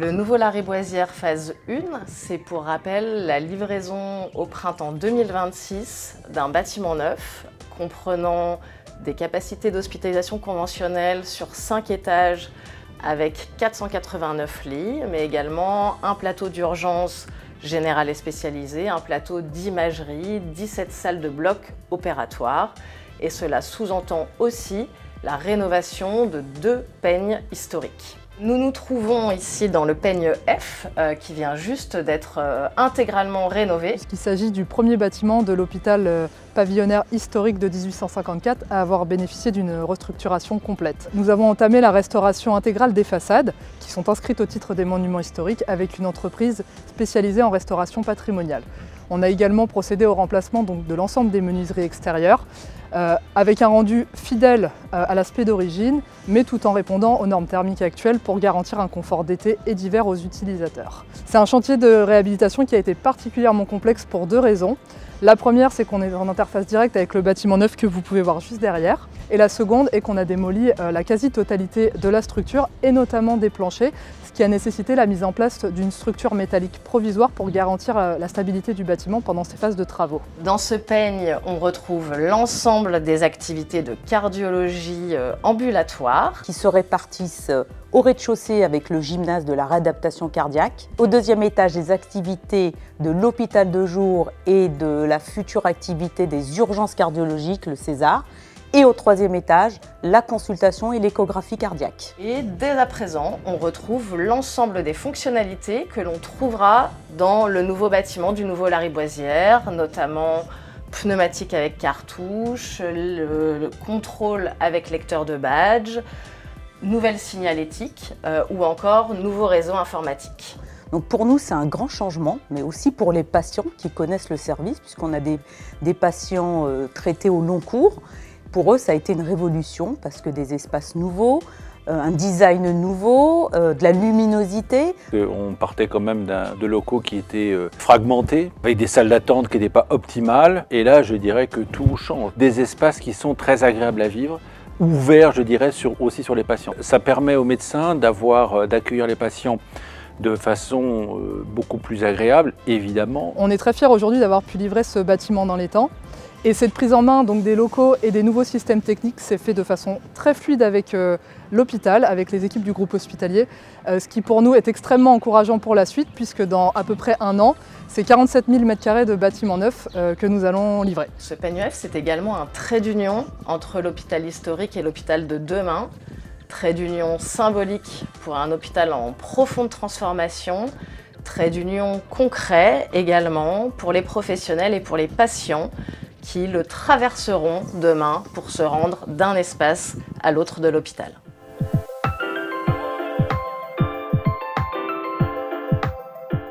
Le nouveau Lariboisière phase 1, c'est pour rappel la livraison au printemps 2026 d'un bâtiment neuf comprenant des capacités d'hospitalisation conventionnelle sur 5 étages avec 489 lits, mais également un plateau d'urgence général et spécialisé, un plateau d'imagerie, 17 salles de bloc opératoires. Et cela sous-entend aussi la rénovation de 2 peignes historiques. Nous nous trouvons ici dans le peigne F, qui vient juste d'être intégralement rénové. Il s'agit du premier bâtiment de l'hôpital pavillonnaire historique de 1854 à avoir bénéficié d'une restructuration complète. Nous avons entamé la restauration intégrale des façades, qui sont inscrites au titre des monuments historiques, avec une entreprise spécialisée en restauration patrimoniale. On a également procédé au remplacement de l'ensemble des menuiseries extérieures, avec un rendu fidèle à l'aspect d'origine, mais tout en répondant aux normes thermiques actuelles pour garantir un confort d'été et d'hiver aux utilisateurs. C'est un chantier de réhabilitation qui a été particulièrement complexe pour 2 raisons. La première, c'est qu'on est en interface directe avec le bâtiment neuf que vous pouvez voir juste derrière. Et la seconde est qu'on a démoli la quasi-totalité de la structure et notamment des planchers, ce qui a nécessité la mise en place d'une structure métallique provisoire pour garantir la stabilité du bâtiment pendant ces phases de travaux. Dans ce peigne, on retrouve l'ensemble des activités de cardiologie ambulatoire qui se répartissent au rez-de-chaussée avec le gymnase de la réadaptation cardiaque, au 2e étage des activités de l'hôpital de jour et de la future activité des urgences cardiologiques, le César, et au 3e étage, la consultation et l'échographie cardiaque. Et dès à présent, on retrouve l'ensemble des fonctionnalités que l'on trouvera dans le nouveau bâtiment du nouveau Lariboisière, notamment pneumatique avec cartouche, le contrôle avec lecteur de badge, nouvelle signalétique ou encore nouveau réseau informatique. Donc pour nous, c'est un grand changement, mais aussi pour les patients qui connaissent le service, puisqu'on a des patients traités au long cours. Pour eux, ça a été une révolution parce que des espaces nouveaux, un design nouveau, de la luminosité. On partait quand même de locaux qui étaient fragmentés, avec des salles d'attente qui n'étaient pas optimales. Et là, je dirais que tout change. Des espaces qui sont très agréables à vivre, ouverts, je dirais, aussi sur les patients. Ça permet aux médecins d'accueillir les patients de façon beaucoup plus agréable, évidemment. On est très fiers aujourd'hui d'avoir pu livrer ce bâtiment dans les temps. Et cette prise en main donc, des locaux et des nouveaux systèmes techniques s'est fait de façon très fluide avec l'hôpital, avec les équipes du groupe hospitalier, ce qui pour nous est extrêmement encourageant pour la suite, puisque dans à peu près 1 an, c'est 47 000 m² de bâtiments neufs que nous allons livrer. Ce peigne F, c'est également un trait d'union entre l'hôpital historique et l'hôpital de demain. Trait d'union symbolique pour un hôpital en profonde transformation, trait d'union concret également pour les professionnels et pour les patients qui le traverseront demain pour se rendre d'un espace à l'autre de l'hôpital.